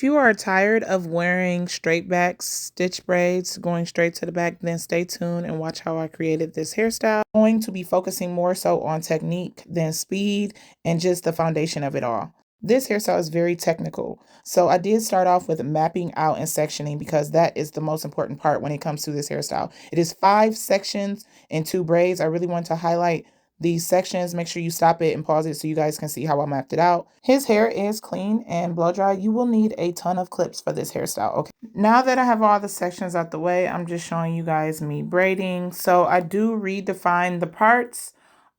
If you are tired of wearing straight back stitch braids going straight to the back, then stay tuned and watch how I created this hairstyle. I'm going to be focusing more so on technique than speed and just the foundation of it all. This hairstyle is very technical. So I did start off with mapping out and sectioning because that is the most important part when it comes to this hairstyle. It is 5 sections and 2 braids. I really want to highlight these sections. Make sure you stop it and pause it so you guys can see how I mapped it out. His hair is clean and blow dry. You will need a ton of clips for this hairstyle. Okay. Now that I have all the sections out the way, I'm just showing you guys me braiding. So I do redefine the parts.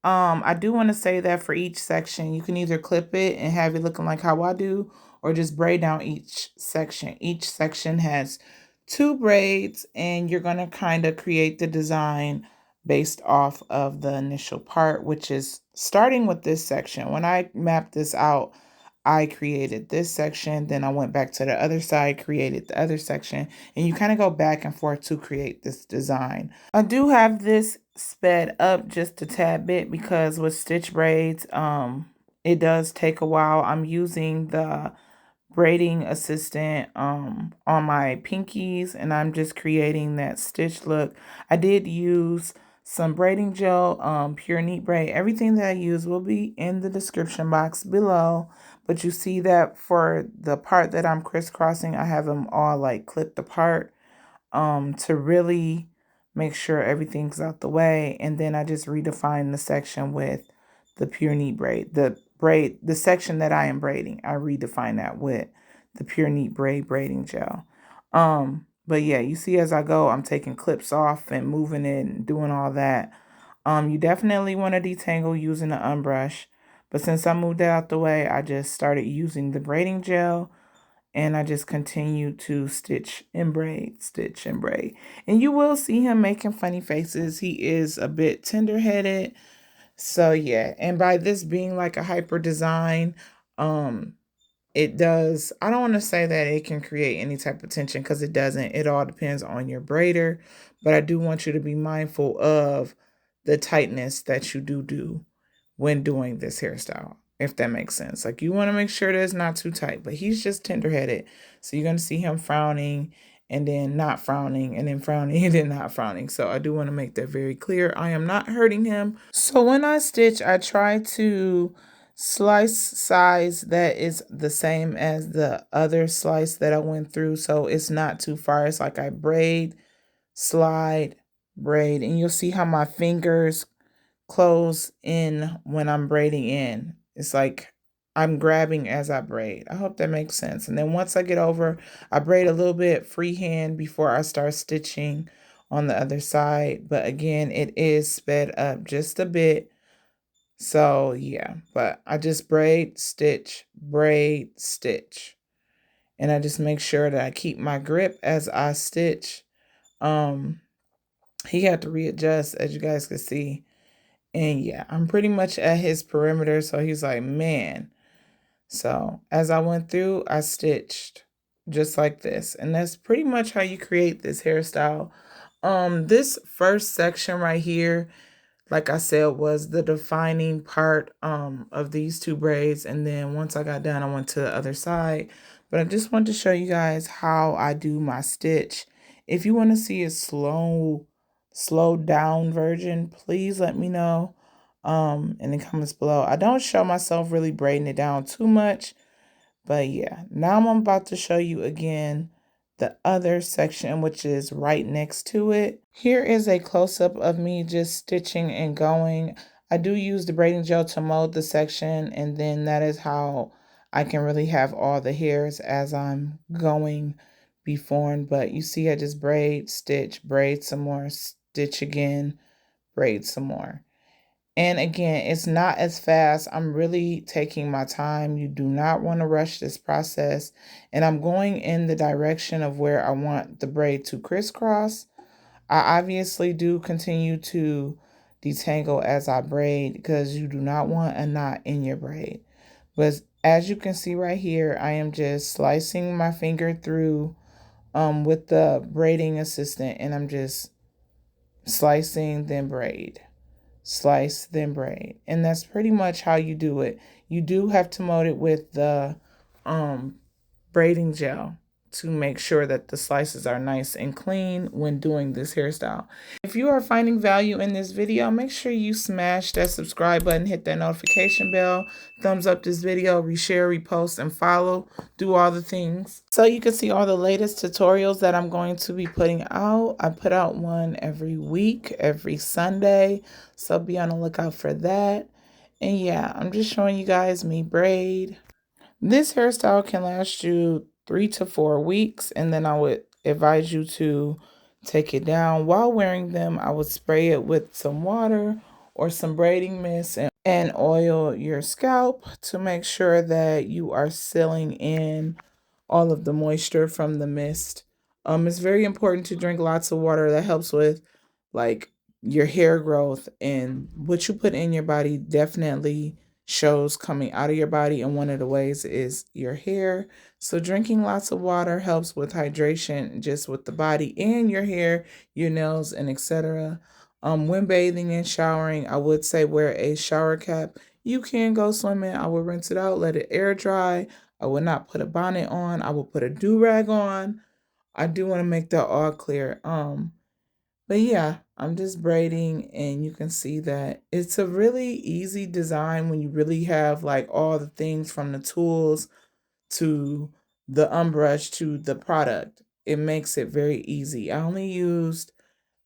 I do want to say that for each section, you can either clip it and have it looking like how I do, or just braid down each section. Each section has 2 braids, and you're going to kind of create the design based off of the initial part, which is starting with this section. When I mapped this out, I created this section, then I went back to the other side, created the other section, and you kind of go back and forth to create this design. I do have this sped up just a tad bit because with stitch braids, it does take a while. I'm using the braiding assistant on my pinkies, and I'm just creating that stitch look. I did use some braiding gel, pure neat braid. Everything that I use will be in the description box below, but you see that for the part that I'm crisscrossing, I have them all like clipped apart to really make sure everything's out the way. And then I just redefine the section with the pure neat braid. The section that I am braiding, I redefine that with the pure neat braid braiding gel. But yeah, you see as I go, I'm taking clips off and moving it and doing all that. You definitely want to detangle using the unbrush. But since I moved it out the way, I just started using the braiding gel, and I just continue to stitch and braid, stitch and braid. And you will see him making funny faces. He is a bit tender-headed. So yeah, and by this being like a hyper design, it does, I don't want to say that it can create any type of tension because it doesn't. It all depends on your braider. But I do want you to be mindful of the tightness that you do when doing this hairstyle, if that makes sense. Like you want to make sure that it's not too tight, but he's just tender-headed. So you're going to see him frowning and then not frowning and then frowning and then not frowning. So I do want to make that very clear. I am not hurting him. So when I stitch, I try to slice size that is the same as the other slice that I went through. So it's not too far. It's like I braid, slide, braid, and you'll see how my fingers close in when I'm braiding in. It's like I'm grabbing as I braid. I hope that makes sense. And then once I get over, I braid a little bit freehand before I start stitching on the other side. But again, it is sped up just a bit. So yeah, but I just braid, stitch, braid, stitch. And I just make sure that I keep my grip as I stitch. He had to readjust, as you guys can see. And yeah, I'm pretty much at his perimeter. So he's like, man. So as I went through, I stitched just like this. And that's pretty much how you create this hairstyle. This first section right here, like I said, was the defining part of these 2 braids. And then once I got done, I went to the other side. But I just wanted to show you guys how I do my stitch. If you want to see a slowed down version, please let me know in the comments below. I don't show myself really braiding it down too much, but yeah, now I'm about to show you again the other section, which is right next to it. Here is a close-up of me just stitching and going. I do use the braiding gel to mold the section, and then that is how I can really have all the hairs as I'm going be formed. But you see I just braid, stitch, braid some more, stitch again, braid some more. And again, it's not as fast. I'm really taking my time. You do not want to rush this process. And I'm going in the direction of where I want the braid to crisscross. I obviously do continue to detangle as I braid because you do not want a knot in your braid. But as you can see right here, I am just slicing my finger through with the braiding assistant, and I'm just slicing, then braid. Slice, then braid. And that's pretty much how you do it. You do have to mold it with the braiding gel to make sure that the slices are nice and clean when doing this hairstyle. If you are finding value in this video, make sure you smash that subscribe button, hit that notification bell, thumbs up this video, reshare, repost, and follow. Do all the things so you can see all the latest tutorials that I'm going to be putting out. I put out one every week, every Sunday, so be on the lookout for that. And yeah, I'm just showing you guys me braid. This hairstyle can last you 3 to 4 weeks, and then I would advise you to take it down. While wearing them, I would spray it with some water or some braiding mist and oil your scalp to make sure that you are sealing in all of the moisture from the mist. It's very important to drink lots of water. That helps with like your hair growth, and what you put in your body definitely shows coming out of your body, and one of the ways is your hair. So drinking lots of water helps with hydration just with the body and your hair, your nails, and etc. When bathing and showering, I would say wear a shower cap. You can go swimming. I would rinse it out, let it air dry. I would not put a bonnet on. I would put a do-rag on. I do want to make that all clear. But yeah, I'm just braiding, and you can see that it's a really easy design when you really have like all the things from the tools to the unbrush to the product. It makes it very easy. I only used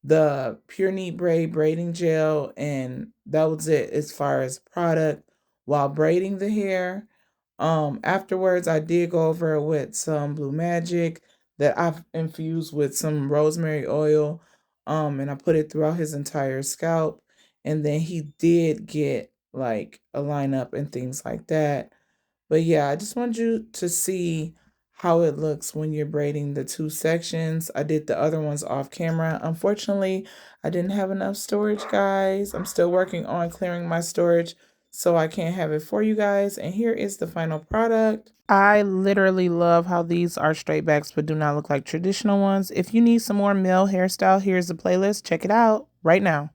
the Pure Neat Braid braiding gel, and that was it as far as product while braiding the hair. Afterwards, I did go over it with some Blue Magic that I've infused with some rosemary oil, and I put it throughout his entire scalp, and then he did get like a lineup and things like that. But yeah, I just want you to see how it looks when you're braiding the two sections. I did the other ones off camera. Unfortunately, I didn't have enough storage, guys. I'm still working on clearing my storage, so I can't have it for you guys. And here is the final product. I literally love how these are straight backs but do not look like traditional ones. If you need some more male hairstyle, here's the playlist. Check it out right now.